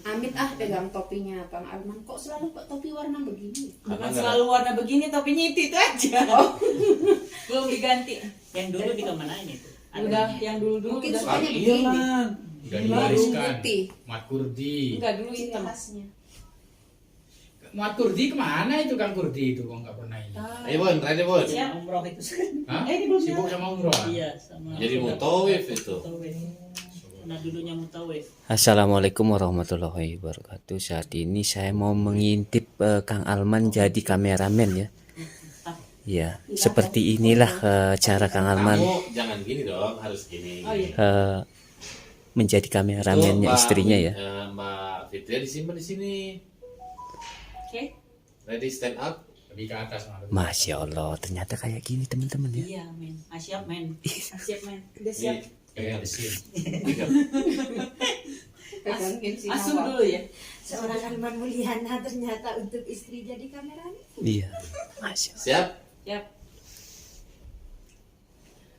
Amit pegang topinya Kang Alman. Kok selalu topi warna begini? Bukan selalu warna begini, topinya itu aja. Belum diganti. Yang dulu dikemanain itu? Udah, yang dulu Mungkin udah. sukanya Iya begini. lah. Udah diwariskan. Putih. Mat Kurdi. Enggak dulu Ciri hitam. khasnya. Mat Kurdi kemana itu Kang Kurdi itu kok nggak pernah ini? Ayo Bon, terakhir Bon. Yang umroh itu. Hah? Ini belum Sibuk sama umroh? Iya, sama. Jadi mutawif itu. Mutawif. Nah dulunya mutawif. Assalamualaikum warahmatullahi wabarakatuh. Saat ini saya mau mengintip Kang Alman jadi kameramen ya. Ya, seperti inilah cara Kang Alman Kamu jangan gini dong, harus gini. Oh iya. menjadi kameramennya Mbak- istrinya ya. Mbak Fitria disimpan di sini. Oke. Ready stand up. Lebih ke atas malah. Masya Allah, ternyata kayak gini teman-teman ya. Iya, men. Siap, men. Siap, men. Udah siap. Ini kayak di sini. Pegangin si Asum Nawal. dulu ya. Seorang Alman Mulyana ternyata untuk istri jadi kameramen. Iya, Masya Allah. Siap? Siap.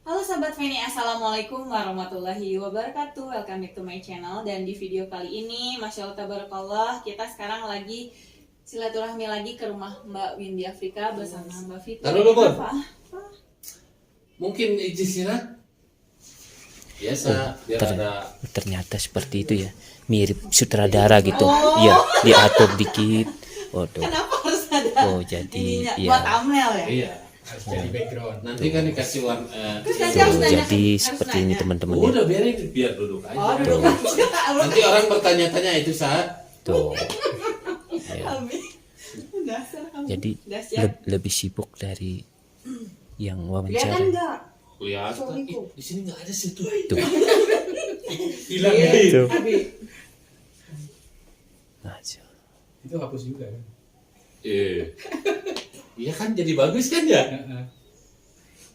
Halo sahabat Feni, assalamualaikum warahmatullahi wabarakatuh. Welcome back to my channel. Dan di video kali ini, Masya Allah Tabarakallah, kita sekarang lagi silaturahmi lagi ke rumah Mbak Windy Afrika bersama Mbak Fitri. Taruh dulu, Bon. Apa? Mungkin izin biasa biar ter- ada Ternyata seperti itu ya, mirip sutradara gitu. Iya, diatur dikit. Waduh. Kenapa harus ada Oh, jadi ininya? iya. Buat thumbnail ya? iya. Harus jadi background. Nanti kan dikasih warna. Terus nanti Tuh, harus nanya. jadi Harus seperti ini nanya. teman-teman ya. Udah biarin biar duduk aja. Oh, duduk aja. Nanti orang bertanya-tanya itu saat Tuh. Ya. Amin. Dasar kamu. Jadi Udah siap. lebih sibuk dari yang Kelihatan wawancara. enggak? kelihatan. Suamiku. Ih, di sini nggak ada situ. Tuh. Hilang ya. Tuh. Abi. Masya Allah. Itu hapus juga kan. Iya kan jadi bagus kan ya? Heeh.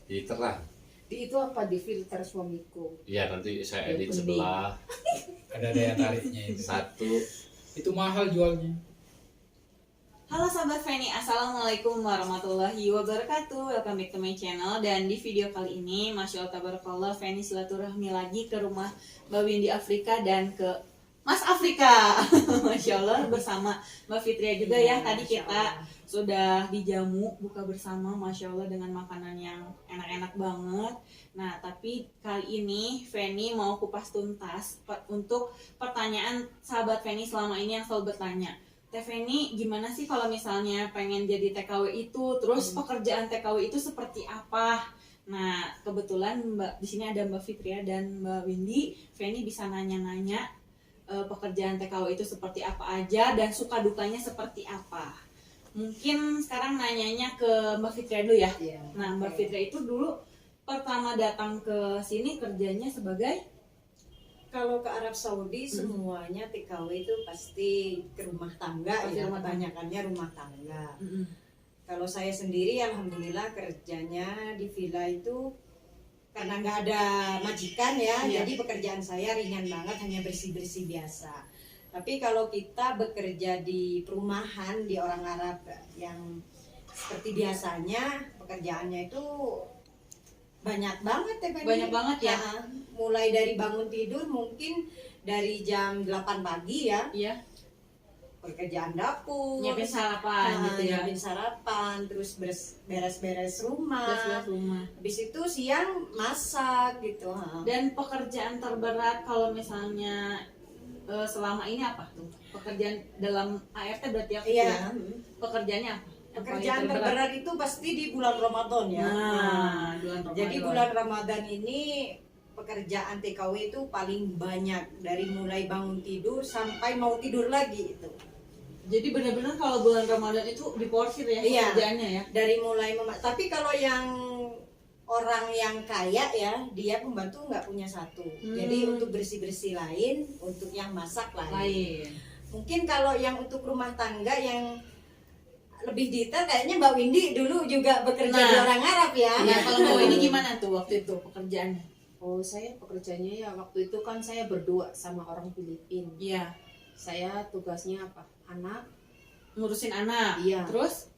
Jadi terang. Di itu apa di filter suamiku? Iya nanti saya edit Kuning. sebelah Ada daya tariknya itu. satu. Itu mahal jualnya. Halo sahabat Feni, assalamualaikum warahmatullahi wabarakatuh. Welcome back to my channel. Dan di video kali ini, Masya Allah Tabarakallah, Feni silaturahmi lagi ke rumah Mbak Windy Afrika dan ke Mas Afrika. Masya Allah, bersama Mbak Fitria juga ya. Tadi kita sudah dijamu buka bersama, Masya Allah, dengan makanan yang enak-enak banget. Nah, tapi kali ini Feni mau kupas tuntas untuk pertanyaan sahabat Feni selama ini yang selalu bertanya. Teh Feni, gimana sih kalau misalnya pengen jadi TKW itu, terus pekerjaan TKW itu seperti apa? Nah, kebetulan di sini ada Mbak Fitria dan Mbak Windy. Feni bisa nanya-nanya pekerjaan TKW itu seperti apa aja dan suka dukanya seperti apa. Mungkin sekarang nanyanya ke Mbak Fitria dulu ya. Iya. Nah, Mbak Fitria itu dulu pertama datang ke sini kerjanya sebagai Kalau ke Arab Saudi semuanya TKW itu pasti ke rumah tangga Pasti ya, rumah tangga. kebanyakannya rumah tangga. Kalau saya sendiri alhamdulillah kerjanya di villa itu karena nggak ada majikan ya, Iya. jadi pekerjaan saya ringan banget, hanya bersih-bersih biasa. Tapi kalau kita bekerja di perumahan di orang Arab yang seperti biasanya, pekerjaannya itu banyak banget ya, Feni. Banyak banget ya? Nah, mulai dari bangun tidur mungkin dari jam 8 pagi ya, Iya, pekerjaan dapur, nyiapin sarapan gitu ya. nyiapin sarapan, terus beres-beres rumah. Beres-beres rumah. Habis itu siang masak gitu. Dan pekerjaan terberat kalau misalnya selama ini apa tuh? Pekerjaan dalam ART berarti apa Iya. ya? Pekerjaannya apa? Yang paling Pekerjaan terberat itu pasti di bulan Ramadan ya. Nah, bulan Ramadan. Jadi bulan Ramadan ini pekerjaan TKW itu paling banyak, dari mulai bangun tidur sampai mau tidur lagi itu. Jadi benar-benar kalau bulan Ramadan itu diporsir ya Iya. pekerjaannya ya. Dari mulai tapi kalau yang orang yang kaya ya, dia pembantu nggak punya satu. Jadi untuk bersih-bersih lain, untuk yang masak lain. Mungkin kalau yang untuk rumah tangga yang lebih detail kayaknya Mbak Windy dulu juga bekerja di Nah. orang Arab ya. Nah, kalau Mbak ini gimana tuh waktu itu pekerjaannya? Oh, saya pekerjaannya ya waktu itu kan saya berdua sama orang Filipina. Iya, Saya tugasnya apa? Anak ngurusin anak. Iya. Terus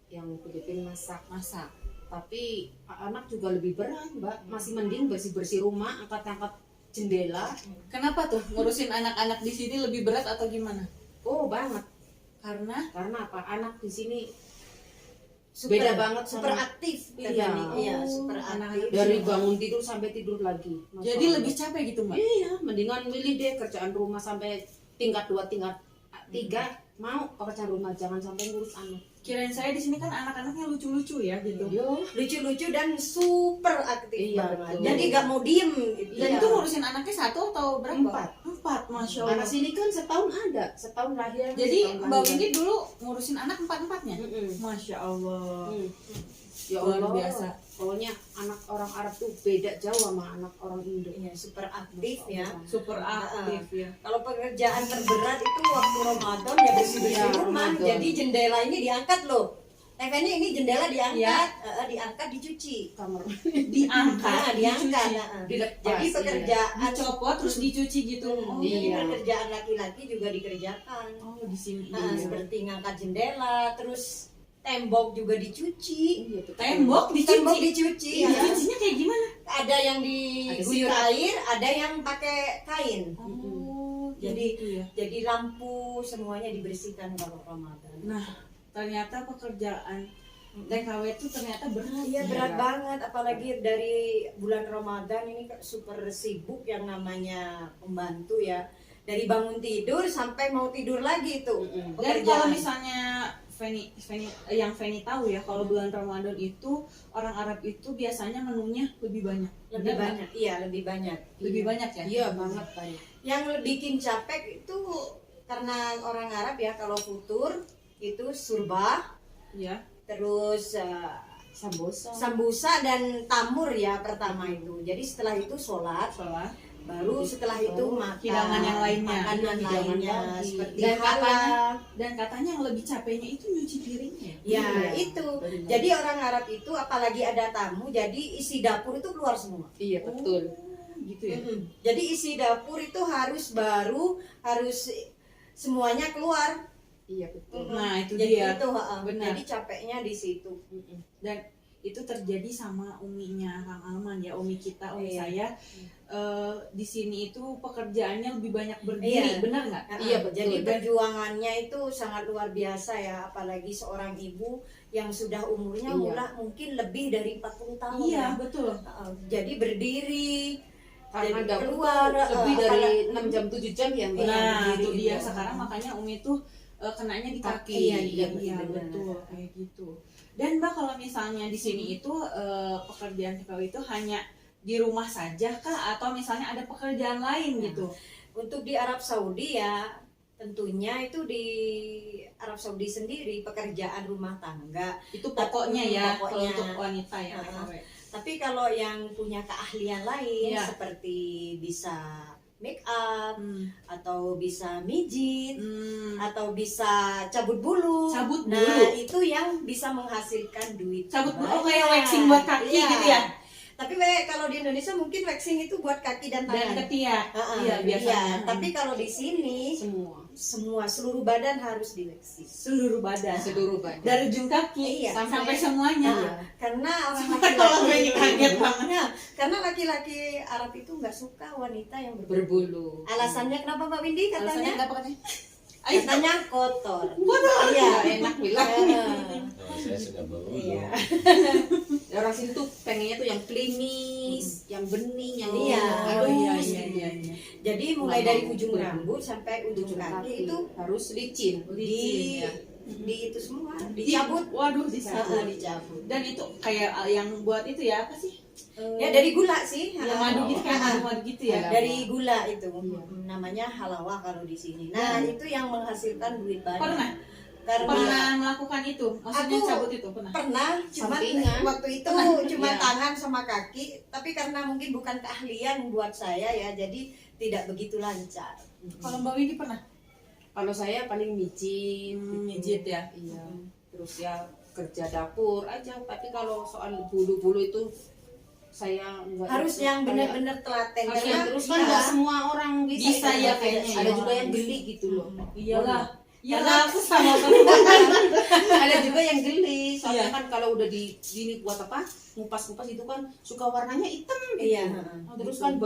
yang Filipina masak. Tapi anak juga lebih berat, Mbak. Masih mending bersih-bersih rumah, angkat-angkat jendela. Kenapa tuh ngurusin anak-anak di sini lebih berat atau gimana? Oh banget, Karena karena apa? Anak di sini Super, beda banget super sama- aktif. Iya. Iya, Oh, super anak-anak aktif. dari bangun tidur sampai tidur lagi. Masya jadi Allah. lebih capek gitu mbak? Iya, mendingan milih deh kerjaan rumah sampai tingkat 2, tingkat 3. Mau pekerjaan rumah, jangan sampai ngurus anak. Kirain saya di sini kan anak-anaknya lucu-lucu ya gitu. Yo, Lucu-lucu dan super aktif Iya, banget. betul. Jadi gak mau diem gitu. Dan Iya. itu ngurusin anaknya 1 atau berapa? 4. 4, masya Allah. Anak sini kan setahun ada, setahun lahir. Jadi setahun Mbak lahir. Windy dulu ngurusin anak 4-4-nya? Mm-mm. Masya Allah. Hmm. Ya Luar Allah, biasa. pokoknya anak orang Arab tuh beda jauh sama anak orang Indo. Iya, super aktif ya. Super aktif ya. Kalau pekerjaan terberat itu waktu Ramadan ya bersih-bersih Iya, rumah. Ramadan. Jadi jendela ini diangkat loh. Effendi ini jendela diangkat, Iya. diangkat dicuci. Kamar Diangkat, Nah, diangkat. dicuci. Nah, dilepas. Jadi iya. pekerjaan Dicopot terus dicuci gitu. Oh, Jadi iya. pekerjaan laki-laki juga dikerjakan. Oh, di sini. Nah, Iya. seperti ngangkat jendela, terus tembok juga dicuci. Iya, betul. Tembok Tembok dicuci. dicuci. Iya. Ya. Cucinya kayak gimana? Ada yang diguyur sikat. air, ada yang pakai kain. Oh, Jadi- gitu ya. Jadi lampu semuanya dibersihkan kalau Ramadan. Nah, ternyata pekerjaan TKW itu ternyata berat. Iya ya. berat banget, apalagi dari bulan Ramadan ini super sibuk yang namanya pembantu ya. Dari bangun tidur sampai mau tidur lagi itu Mm-mm. Dan kalau pekerjaan. misalnya yang Feni tahu ya, kalau bulan Ramadan itu orang Arab itu biasanya menunya lebih banyak. lebih Benar nggak? banyak, iya lebih banyak. Lebih banyak ya? Iya banget banyak. Yang bikin capek itu karena orang Arab ya kalau futur itu surba, Iya. terus Sambosa. sambusa dan tamur ya pertama itu. Jadi setelah itu sholat, Sholat. baru setelah itu makan Hidangan yang lainnya. makanan Hidangan lainnya lagi. seperti Dan katanya, halal. dan katanya yang lebih capeknya itu nyuci piringnya. Ya Iya, itu. benar. Jadi orang Arab itu apalagi ada tamu, jadi isi dapur itu keluar semua. Iya betul. Gitu ya. Mm-mm. Jadi isi dapur itu harus baru, harus semuanya keluar. Iya betul. Mm-mm. Nah, itu Jadi dia. itu, Benar. jadi capeknya di situ. Dan itu terjadi sama uminya Kang Alman ya, umi kita, umi Iya. saya. Di sini itu pekerjaannya lebih banyak berdiri, Iya. benar nggak? Iya, betul. Jadi perjuangannya itu sangat luar biasa ya, apalagi seorang ibu yang sudah umurnya Iya. mungkin lebih dari 40 tahun. Iya, ya. betul. Jadi berdiri. Karena Jadi dapur keluar, lebih dari apalagi- 6 jam 7 jam ya Mbak. Nah, berdiri itu dia. itu. Sekarang makanya umi tuh kenanya di kaki. Iya, iya, Iya, benar. betul kayak gitu. Dan Mbak kalau misalnya di sini itu pekerjaan TKW itu hanya di rumah saja kah atau misalnya ada pekerjaan lain Nah, gitu? Untuk di Arab Saudi ya tentunya itu di Arab Saudi sendiri pekerjaan rumah tangga. Itu pokoknya ya kalau Pokoknya. untuk wanita ya Nah, TKW. Tapi kalau yang punya keahlian lain Iya. seperti bisa make up Hmm. atau bisa mijit Hmm. atau bisa cabut bulu. Cabut Nah, bulu. itu yang bisa menghasilkan duit. Cabut bulu banyak. kayak waxing buat kaki Iya. gitu ya? Tapi kalau di Indonesia mungkin waxing itu buat kaki dan Dan tangan. ketiak. Iya, biasanya. Tapi kalau di sini Semua seluruh badan harus di waxing. seluruh badan. seluruh badan. Dari ujung kaki Iya, sampai semuanya. Nah, karena orang Kalau laki-laki Feni kaget banget. Nah, karena laki-laki Arab itu nggak suka wanita yang berbulu. berbulu. Alasannya kenapa Mbak Windy? Alasannya Katanya enggak katanya? Ayo, katanya kotor. Kotor. Iya, Enak bilang. Oh, saya sudah baru. Iya. Orang sini tuh pengennya tuh yang klimis, yang bening, yang Iya. Oh iya halus iya gitu. iya. iya. Jadi mulai Nggak dari mau. ujung rambut sampai ujung Ujung kaki kaki itu harus licin. Licin, ya. di itu semua dicabut. Waduh, dicabut. Dicabut. Dan itu kayak yang buat itu ya apa sih? Ya dari gula sih. yang madu gitu kayak madu gitu ya. Dari gula itu Iya. namanya halawa kalau di sini. Nah, itu yang menghasilkan duit banyak. Pernah? Karena Pernah melakukan itu? Maksudnya Aku- cabut itu pernah? pernah, cuman Sampingan. waktu itu cuma Iya. tangan sama kaki, tapi karena mungkin bukan keahlian buat saya ya, jadi tidak begitu lancar. Kalau Mbak Windy pernah? Kalau saya paling mijit, Mijit ya. Iya. Terus ya kerja dapur aja. Tapi kalau soal bulu-bulu itu saya enggak Harus yang benar-benar telaten Harus yang terus kan iya, nggak semua orang bisa. Bisa itu. ya Ada- kayaknya Ada ya. juga yang geli gitu loh. Iyalah. Ya Karena- aku sama perempuan. Ada juga yang geli, soalnya Iya. kan kalau udah di sini buat apa ngupas-ngupas itu kan suka warnanya hitam gitu. Iya. Terus kan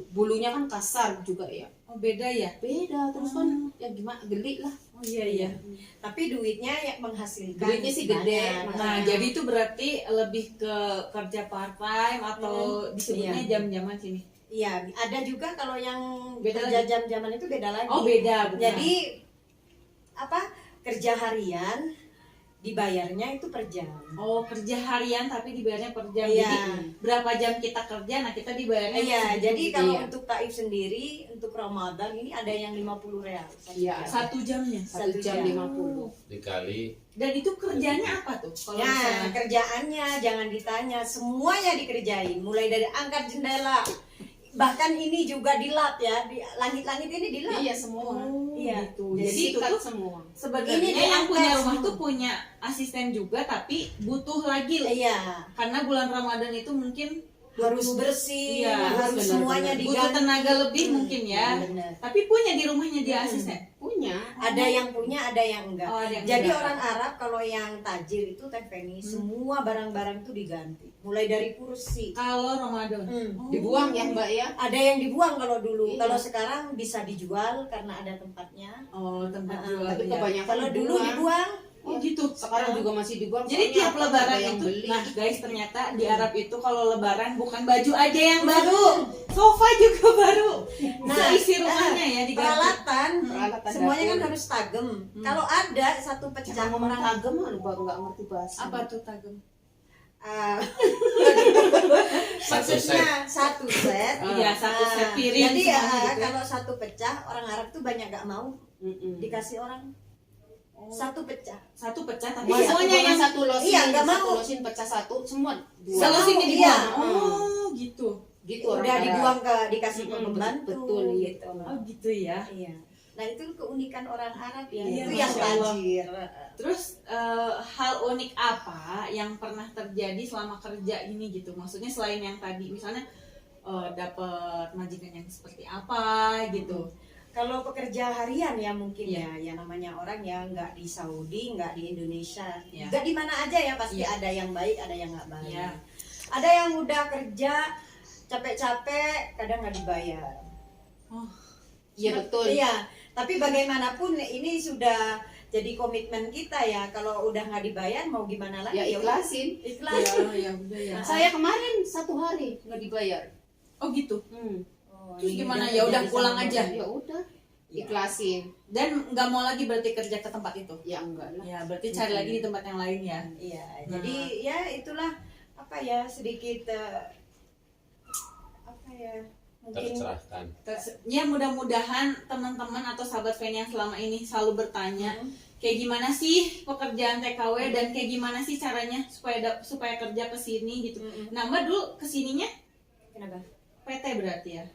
bulunya kan kasar juga ya. Oh beda ya? Beda, terus kan ya gimana geli lah. Oh iya iya. Tapi duitnya ya menghasilkan. Duitnya sih gede. banyak. Nah jadi itu berarti lebih ke kerja part time atau disebutnya Iya. jam-jaman sini? Iya, ada juga kalau yang Beda kerja jam-jaman itu beda lagi. Oh beda. Bukan? Jadi apa? Kerja harian dibayarnya itu per jam. Oh kerja harian tapi dibayarnya per jam. Iya. Jadi berapa jam kita kerja, nah kita dibayarnya. Iya, segitu jadi gitu kalau ya. untuk Taif sendiri untuk Ramadan ini ada yang 50 real. Iya. Satu jamnya. 1 jam 50. Dikali Dan itu kerjanya apa tuh? Kalau Ya, misalnya kerjaannya jangan ditanya, semuanya dikerjain, mulai dari angkat jendela, bahkan ini juga dilap ya, di langit-langit ini dilap. Iya semua. Iya. gitu. Jadi Jadi itu Sikat tuh semua. sebenarnya Ini yang diangkat punya rumah semua. tuh punya asisten juga tapi butuh lagi Iya, karena bulan Ramadan itu mungkin harus bersih, Iya, harus benar, semuanya benar. butuh diganti. tenaga lebih mungkin ya. Benar. Tapi punya di rumahnya dia asisten. Punya. Ada yang punya, ada yang enggak. Oh, ada yang Jadi enggak. orang Arab kalau yang tajir itu Teh Feni, semua barang-barang itu diganti, mulai dari kursi. Kalau Ramadan. Hmm. Oh. Dibuang ya Mbak ya. Ada yang dibuang kalau dulu, Iya. kalau sekarang bisa dijual karena ada tempatnya. Oh, tempat Ah, jual. Tapi ya. kebanyakan Kalau dulu dibuang, Oh gitu. Sekarang juga masih dibuang. Jadi soalnya tiap apa, lebaran ada yang itu, beli. nah guys ternyata di Arab itu kalau lebaran bukan baju aja yang baru, sofa juga baru, Nah, seisi rumahnya ya diganti. peralatan, Peralatan semuanya kan dapur. harus tagem. Kalau ada satu pecah Jangan ngomong orang tagem lupa nggak ngerti bahasa. Apa tuh tagem? ah, Satu maksudnya satu set. Iya, satu set Ah, piring Jadi semuanya gitu ya. kalau satu pecah orang Arab tuh banyak gak mau dikasih orang satu pecah. Satu pecah tapi Semuanya semuanya yang satu losin, Iya, nggak satu mau. losin pecah satu semua. selosinnya Iya. dibuang. Oh gitu. Gitu Udah orang Arab. dibuang ke dikasih ke Mm-mm, pembantu betul, gitu. Oh gitu ya. Iya. Nah itu keunikan orang Arab ya. Iya, Itu yang Masya Allah. tajir. Terus hal unik apa yang pernah terjadi selama kerja ini gitu? Maksudnya selain yang tadi, misalnya dapat majikan yang seperti apa gitu? Kalau pekerja harian ya mungkin Iya. ya namanya orang ya nggak di Saudi, nggak di Indonesia, Iya. nggak di mana aja ya pasti Iya. ada yang baik, ada yang nggak baik. Iya. Ada yang udah kerja capek-capek, kadang nggak dibayar. Iya betul. Iya, tapi bagaimanapun ini sudah jadi komitmen kita ya. Kalau udah nggak dibayar mau gimana lagi? Ya ikhlasin. Ikhlas. ya udah ya. Saya kemarin 1 hari nggak dibayar. Oh gitu. Oh, Terus ini gimana? udah Ya udah terjadi pulang sama aja. orang. Ya udah, ikhlasin. Dan nggak mau lagi berarti kerja ke tempat itu? Ya enggak lah. Ya berarti cari lagi di tempat yang lain ya. Iya, Nah. jadi ya itulah apa ya sedikit apa ya mungkin tercerahkan. Ya mudah-mudahan teman-teman atau sahabat Feni yang selama ini selalu bertanya kayak gimana sih pekerjaan TKW dan kayak gimana sih caranya supaya kerja ke sini gitu. Nah, Mbak dulu kesininya kenapa? PT berarti ya.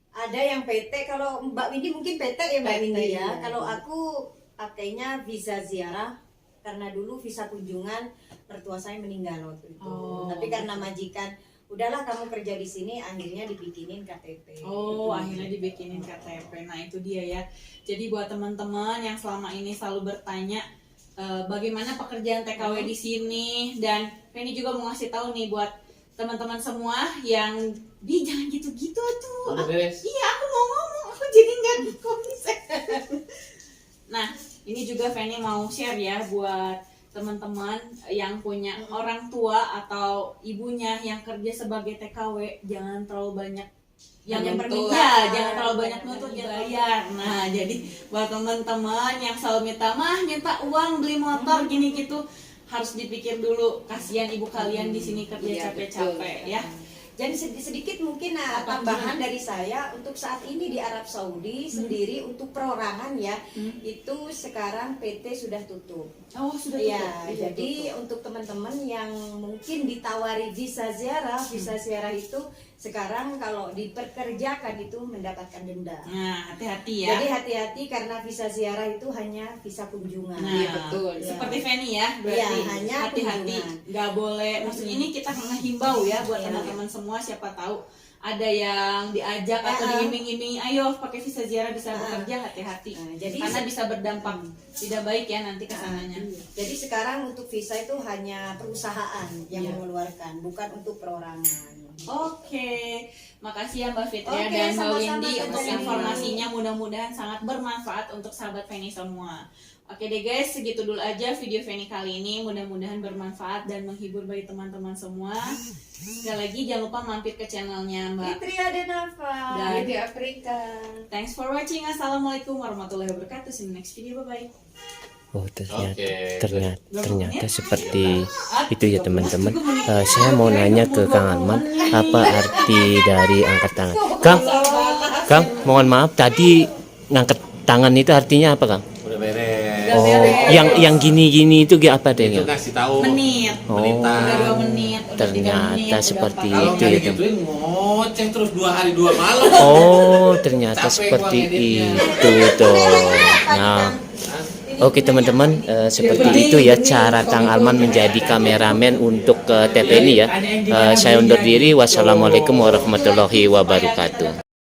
Ada yang PT, kalau Mbak Windy mungkin PT ya Mbak PT, Windy ya. iya. Kalau aku pakainya visa ziarah karena dulu visa kunjungan mertua saya meninggal waktu itu. Oh. Tapi karena majikan, udahlah kamu kerja di sini, akhirnya dibikinin KTP. Oh, Gitu. akhirnya dibikinin KTP. Nah, itu dia ya. Jadi buat teman-teman yang selama ini selalu bertanya bagaimana pekerjaan TKW di sini, dan Feni juga mau ngasih tahu nih buat teman-teman semua yang jangan gitu-gitu tuh. Udah beres. Iya, aku mau ngomong, aku jadi nggak konsep. Nah, ini juga Feni mau share ya buat teman-teman yang punya orang tua atau ibunya yang kerja sebagai TKW, jangan terlalu banyak yang Banyak permintaan, permintaan. jangan terlalu banyak nuntut dibayar. Nah, jadi buat teman-teman yang selalu minta uang beli motor gini gitu, harus dipikir dulu, kasihan ibu kalian di sini kerja Iya, capek-capek ya. Dan sedikit mungkin Apa? tambahan dari saya untuk saat ini di Arab Saudi sendiri untuk perorangan ya itu sekarang PT sudah tutup. Oh, sudah Ya, tutup. jadi untuk teman-teman yang mungkin ditawari visa ziarah itu sekarang kalau diperkerjakan itu mendapatkan denda. Nah, hati-hati ya. Jadi hati-hati karena visa ziarah itu hanya visa kunjungan. Nah, Iya betul. seperti Feni ya, berarti Iya, hanya hati-hati, kunjungan. nggak boleh. Maksudnya ini kita menghimbau ya buat Iya. teman-teman semua, siapa tahu ada yang diajak atau diiming-imingi, ayo pakai visa ziarah bisa bekerja, hati-hati. Jadi Karena bisa berdampak tidak baik ya nanti kesananya. Jadi sekarang untuk visa itu hanya perusahaan yang mengeluarkan, bukan untuk perorangan. Oke, makasih ya Mbak Fitria Oke, dan Mbak sama-sama, Windy Mbak untuk Windy. informasinya, mudah-mudahan sangat bermanfaat untuk sahabat Feni semua. Oke deh guys, segitu dulu aja video Feni kali ini, mudah-mudahan bermanfaat dan menghibur bagi teman-teman semua. Sekali lagi jangan lupa mampir ke channelnya Mbak. Fitria Denafa Dan- di Afrika. Thanks for watching, assalamualaikum warahmatullahi wabarakatuh, see you next video, bye-bye. Oh ternyata Oke. ternyata seperti itu ya teman-teman. Saya mau nanya ke Kang Alman, apa arti dari angkat tangan? Kang, mohon maaf tadi ngangkat tangan itu artinya apa Kang? Udah beres. Oh, yang gini-gini itu apa deh? Itu kasih tahu. Menit, Oh, udah 2 menit, udah 3 ternyata menit, udah seperti 4 Kalau itu nggak ya, digituin ngoceh terus 2 hari 2 malam. Oh, ternyata Capek seperti gua ngeditnya. itu toh. Nah, oke teman-teman, seperti itu ya cara Kang Alman menjadi kameramen untuk TPNI ya. Saya undur diri. Wassalamualaikum warahmatullahi wabarakatuh.